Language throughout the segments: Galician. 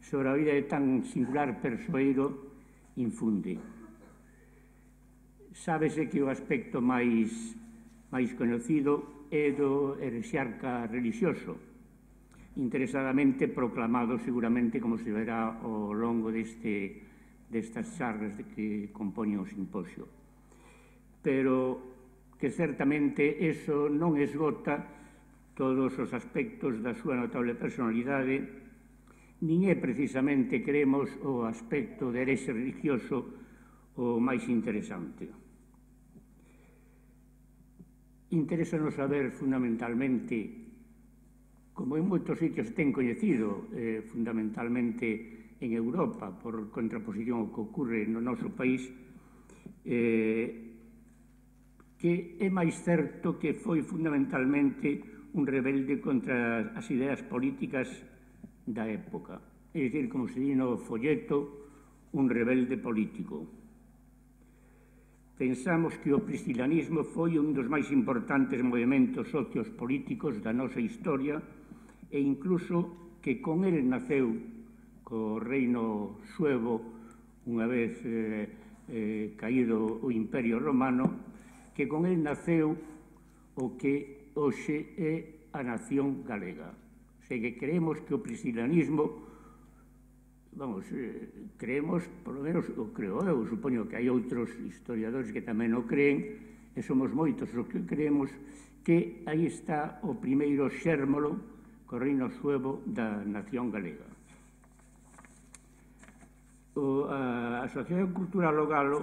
sobre a vida de tan singular persoeiro infunde. Sábese que o aspecto máis coñecido é do herexiarca relixioso, interesadamente proclamado seguramente, como se verá ao longo destas charlas que compoñen o simposio. Pero que certamente eso non esgota todos os aspectos da súa notable personalidade, nin é precisamente, creemos, o aspecto de herexe religioso o máis interesante. Interésanos saber fundamentalmente, como en moitos sitios ten coñecido, fundamentalmente en Europa, por contraposición ao que ocorre no noso país, que é máis certo que foi fundamentalmente un rebelde contra as ideas políticas da época. É dicir, como se di no folleto, un rebelde político. Pensamos que o priscilianismo foi un dos máis importantes movementos socios políticos da nosa historia e incluso que con ele naceu co reino suevo, unha vez caído o Imperio Romano, que con ele naceu o que hoxe é a nación galega. O sea, que creemos que o priscilianismo, creemos, por lo menos o creo eu, supoño que hai outros historiadores que tamén o creen, e somos moitos os que creemos que aí está o primeiro xérmolo co reino suevo da nación galega. A Asociación Cultural O Galo,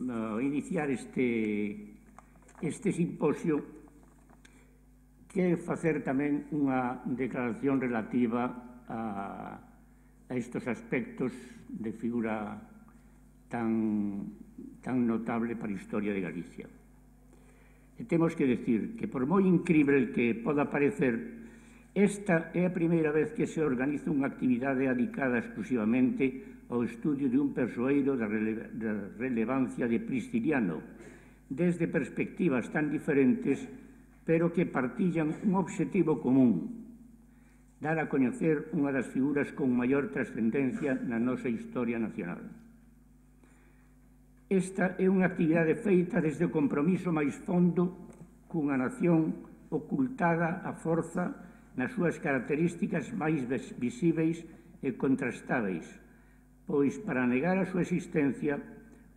ao iniciar este simposio, quere facer tamén unha declaración relativa a estes aspectos de figura tan notable para a historia de Galicia. E temos que decir que, por moi incrible que poda parecer, esta é a primeira vez que se organiza unha actividade dedicada exclusivamente ao estudio de un persoeiro da relevancia de Prisciliano, desde perspectivas tan diferentes, pero que partillan un obxectivo común: dar a coñecer unha das figuras con maior trascendencia na nosa historia nacional. Esta é unha actividade feita desde o compromiso máis fondo cunha nación ocultada a forza nas súas características máis visíveis e contrastáveis, pois para negar a súa existencia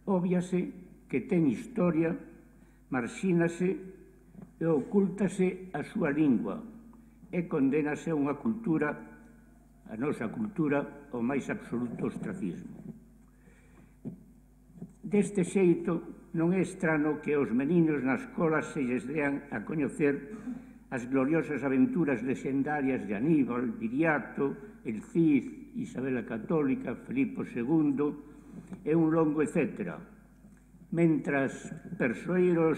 óbviase que ten historia, marxínase e ocúltase a súa lingua e condénase a unha cultura, a nosa cultura, ao máis absoluto ostracismo. Deste xeito, non é estrano que aos meninos nas escolas se lles dean a coñecer as gloriosas aventuras lexendarias de Aníbal, Viriato, el Cid, Isabel a Católica, Filipo II e un longo etcétera, mentras persoeiros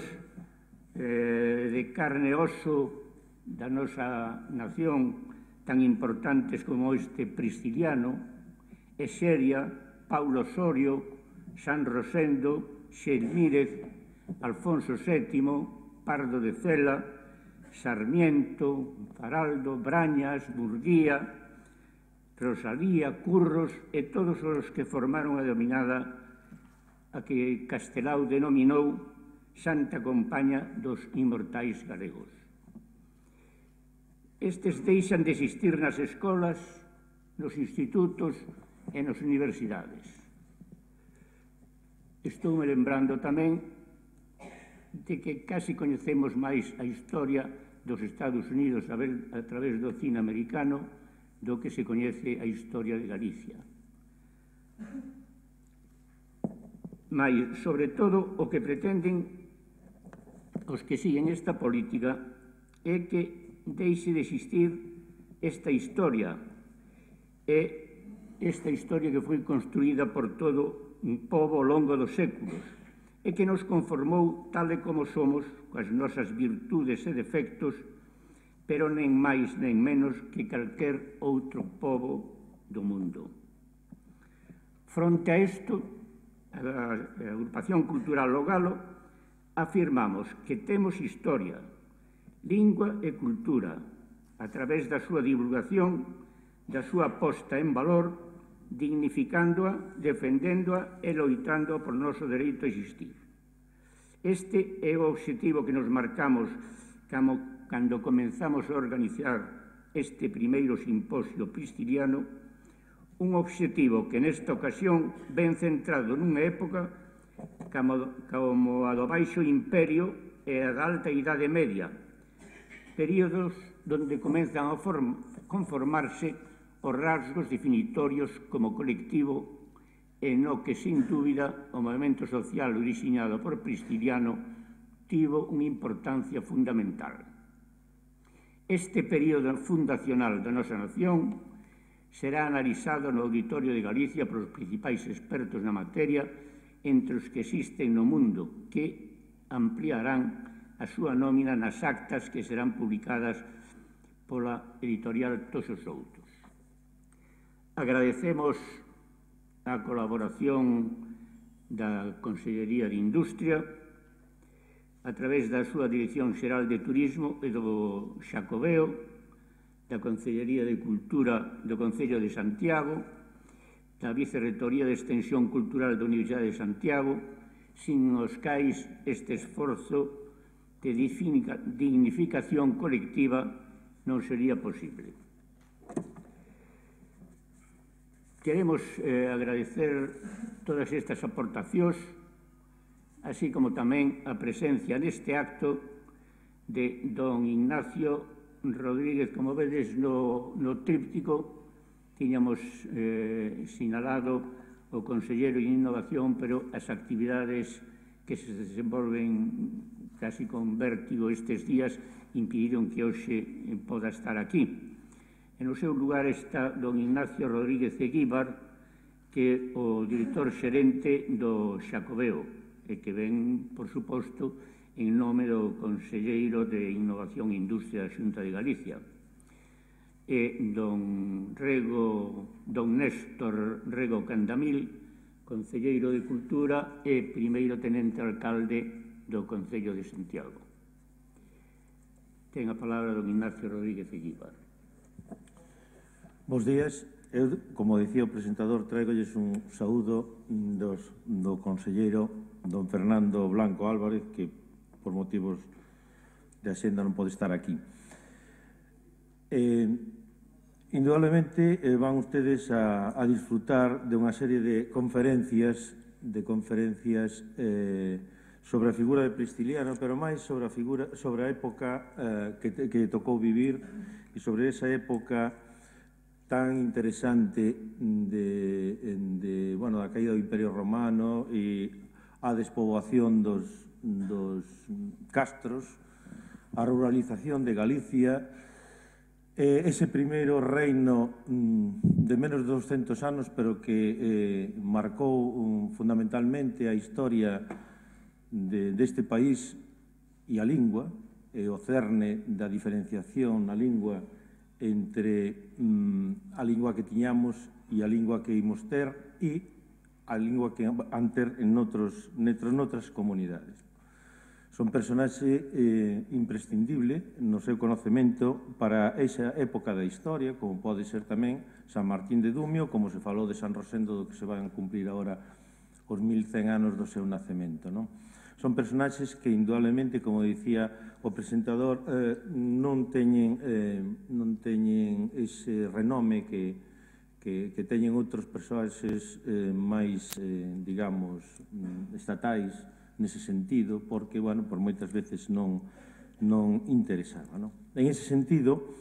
de carne e oso da nosa nación tan importantes como este Prisciliano, Exeria, Paulo Osorio, San Rosendo, Xelmírez, Alfonso VII, Pardo de Cela, Sarmiento, Faraldo, Brañas, Burguía, Rosalía, Curros e todos os que formaron a denominada a que Castelao denominou Santa Compaña dos Inmortais Galegos. Estes deixan de existir nas escolas, nos institutos e nas universidades. Estou me lembrando tamén de que casi coñecemos máis a historia dos Estados Unidos a través do cine americano do que se coñece a historia de Galicia. Mas, sobre todo, o que pretenden os que siguen esta política é que deixe de existir esta historia, esta historia que foi construída por todo un pobo ao longo dos séculos e que nos conformou tal e como somos, coas nosas virtudes e defectos, pero nen máis nen menos que calquer outro pobo do mundo. Fronte a isto, a Agrupación Cultural O Galo afirmamos que temos historia, lingua e cultura, a través da súa divulgación, da súa posta en valor, dignificándoa, defendéndoa e loitando por noso dereito a existir. Este é o obxectivo que nos marcamos cando comenzamos a organizar este primeiro simposio pristiliano, un obxectivo que nesta ocasión ven centrado nunha época como a do Baixo Imperio e a da Alta Idade Media, períodos onde comenzan a conformarse os rasgos definitorios como colectivo e no que, sin dúbida, o movimento social originado por Pristiliano tivo unha importancia fundamental. Este período fundacional da nosa nación será analizado no Auditorio de Galicia polos principais expertos na materia, entre os que existen no mundo, que ampliarán a súa nómina nas actas que serán publicadas pola editorial Toxos Outros. Agradecemos a colaboración da Consellería de Industria a través da súa Dirección Xeral de Turismo e do Xacobeo, da Consellería de Cultura do Concello de Santiago, da Vicerrectoría de Extensión Cultural da Universidade de Santiago, sin os cais este esforzo de dignificación colectiva non sería posible. Queremos agradecer todas estas aportacións, así como tamén a presencia neste acto de don Ignacio Rodríguez. Como vedes no tríptico, tiñamos sinalado o Conselleiro de Innovación, pero as actividades que se desenvolven casi con vértigo estes días impediron que hoxe poda estar aquí. En o seu lugar está don Ignacio Rodríguez Eguíbar, que é o director xerente do Xacobeo, e que ven, por suposto, en nome do Conselleiro de Innovación e Industria da Xunta de Galicia. E don Néstor Rego Candamil, Conselleiro de Cultura e primeiro tenente alcalde do Concello de Santiago. Ten a palabra don Ignacio Rodríguez Eguíbar. Bos días. Eu, como dicía o presentador, traigolles un saúdo do conselleiro don Fernando Blanco Álvarez, que por motivos de axenda non pode estar aquí. Indudablemente van ustedes a disfrutar de unha serie de conferencias sobre a figura de Pristiliano, pero máis sobre a época que tocou vivir e sobre esa época tan interesante da caída do Imperio Romano e a despoboación dos castros, a ruralización de Galicia, ese primeiro reino de menos de 200 anos, pero que marcou fundamentalmente a historia deste país e a lingua, e o cerne da diferenciación na lingua entre a lingua que tiñamos e a lingua que imos ter e a lingua que han ter en noutras comunidades. Son personaxe imprescindible no seu conocemento para esa época da historia, como pode ser tamén San Martín de Dumio, como se falou de San Rosendo, do que se van a cumprir agora os 1100 anos do seu nacemento, non? Son personaxes que, indudablemente, como dicía o presentador, non teñen ese renome que teñen outros personaxes máis, digamos, estatais nese sentido, porque, bueno, por moitas veces non interesaba, non? En ese sentido,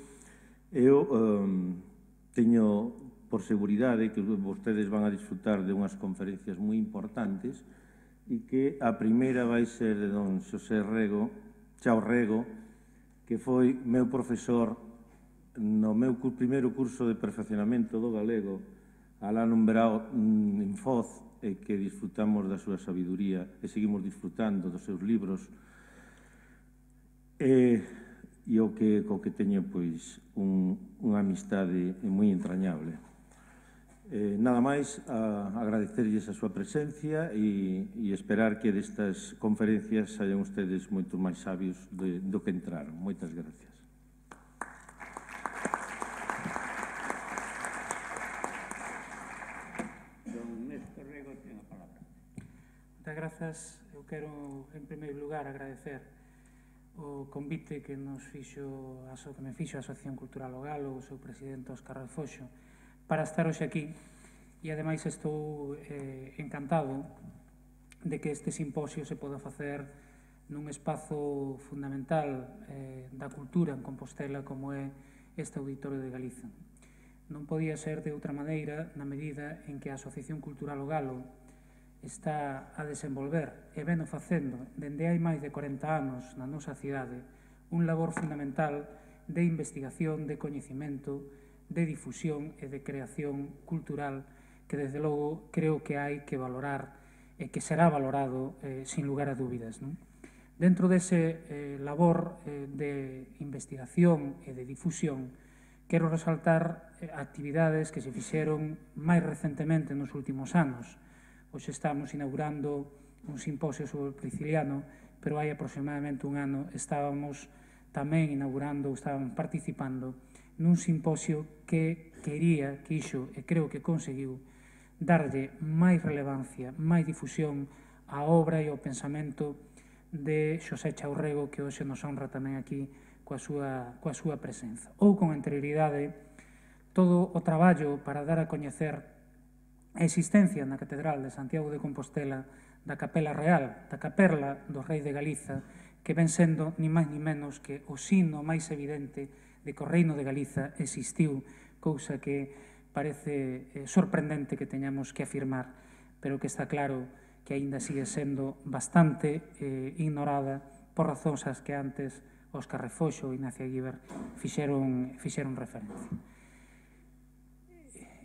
eu teño por seguridade que vostedes van a disfrutar de unhas conferencias moi importantes e que a primeira vai ser de don Xosé Chao Rego, que foi meu profesor no meu primeiro curso de perfeccionamento do galego alá nun verao en Foz, e que disfrutamos da súa sabiduría e seguimos disfrutando dos seus libros, e co que teño pois unha amistade moi entrañable. Nada máis, agradecerlles a súa presencia e esperar que destas conferencias saian ustedes moito máis sabios do que entraron. Moitas gracias. moitas grazas. Eu quero, en primeiro lugar, agradecer o convite que me fixo a Asociación Cultural O Galo, o seu presidente Óscar Refoxo, para estar hoxe aquí. E, ademais, estou encantado de que este simposio se poda facer nun espazo fundamental da cultura en Compostela como é este Auditorio de Galiza. Non podía ser de outra maneira na medida en que a Asociación Cultural O Galo está a desenvolver e veno facendo dende hai máis de 40 anos na nosa cidade un labor fundamental de investigación, de coñecemento, de difusión e de creación cultural que, desde logo, creo que hai que valorar e que será valorado sin lugar a dúbidas. Dentro dese labor de investigación e de difusión, quero resaltar actividades que se fixeron máis recentemente nos últimos anos. Hoxe estamos inaugurando un simposio sobre o Prisciliano, pero hai aproximadamente un ano estábamos tamén inaugurando, estábamos participando nun simposio que quixo e creo que conseguiu darlle máis relevancia, máis difusión á obra e ao pensamento de Xosé Chaurrego, que hoxe nos honra tamén aquí coa súa presenza. Ou con anterioridade, todo o traballo para dar a coñecer a existencia na Catedral de Santiago de Compostela da Capela Real, da Caperla do Rei de Galiza, que ven sendo ni máis ni menos que o signo máis evidente de que o Reino de Galiza existiu, cousa que parece sorprendente que teñamos que afirmar, pero que está claro que aínda sigue sendo bastante ignorada por razóns ás que antes Óscar Refoxo e Ignacio Aguíber fixeron referencia.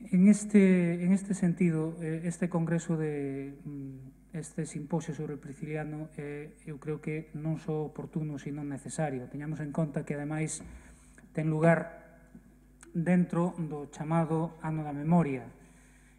En este sentido, este congreso este simposio sobre o Prisciliano eu creo que non só oportuno, sino necesario. Teñamos en conta que, ademais, ten lugar dentro do chamado Ano da Memoria.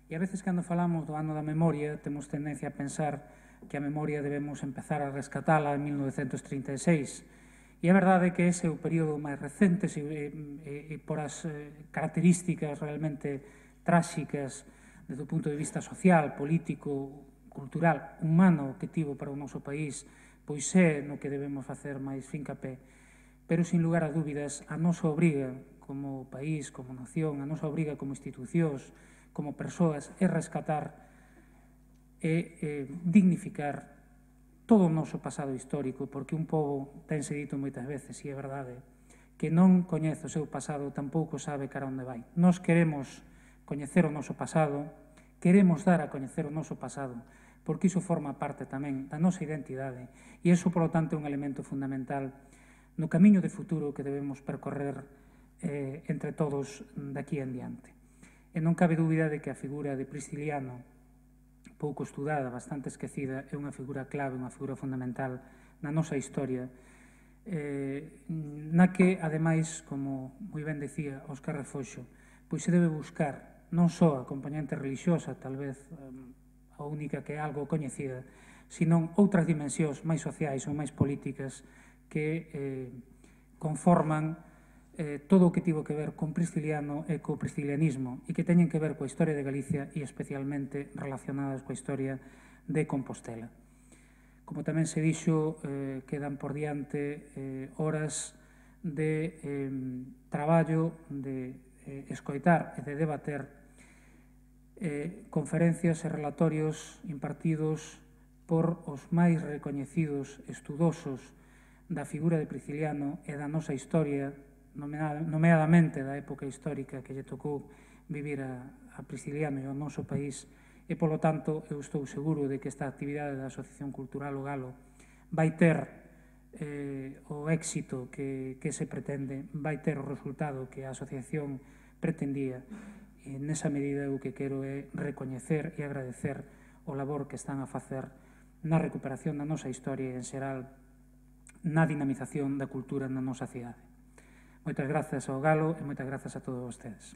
E a veces, cando falamos do Ano da Memoria, temos tendencia a pensar que a memoria debemos empezar a rescatala en 1936. E a verdade é que ese é o período máis recente e por as características realmente tráxicas desde o punto de vista social, político, cultural, humano que tivo para o noso país, pois é no que debemos facer máis fincapé. Pero, sin lugar a dúbidas, a nosa obriga como país, como nación, a nosa obriga como institucións, como persoas, é rescatar e dignificar todo o noso pasado histórico, porque un pobo, tense dito moitas veces, e é verdade, que non coñece o seu pasado tampouco sabe cara onde vai. Nós queremos coñecer o noso pasado, queremos dar a coñecer o noso pasado, porque iso forma parte tamén da nosa identidade e iso, polo tanto, é un elemento fundamental no camiño de futuro que debemos percorrer entre todos daqui en diante. E non cabe dúbida de que a figura de Prisciliano, pouco estudada, bastante esquecida, é unha figura clave, unha figura fundamental na nosa historia, na que, ademais, como moi ben decía Óscar Refoxo, pois se debe buscar non só a componente religiosa, tal vez a única que é algo coñecida, senón outras dimensións máis sociais ou máis políticas que conforman todo o que tivo que ver con Prisciliano e co priscilianismo e que teñen que ver coa historia de Galicia e especialmente relacionadas coa historia de Compostela. Como tamén se dixo, quedan por diante horas de traballo, de escoitar e de debater conferencias e relatorios impartidos por os máis recoñecidos estudosos da figura de Prisciliano e da nosa historia, nomeadamente da época histórica que lle tocou vivir a Prisciliano e ao noso país, e, polo tanto, eu estou seguro de que esta actividade da Asociación Cultural O Galo vai ter o éxito que se pretende, vai ter o resultado que a asociación pretendía. E nesa medida o que quero é recoñecer e agradecer o labor que están a facer na recuperación da nosa historia e, en xeral, na dinamización da cultura na nosa cidade. Moitas grazas ao Galo e moitas grazas a todos vostedes.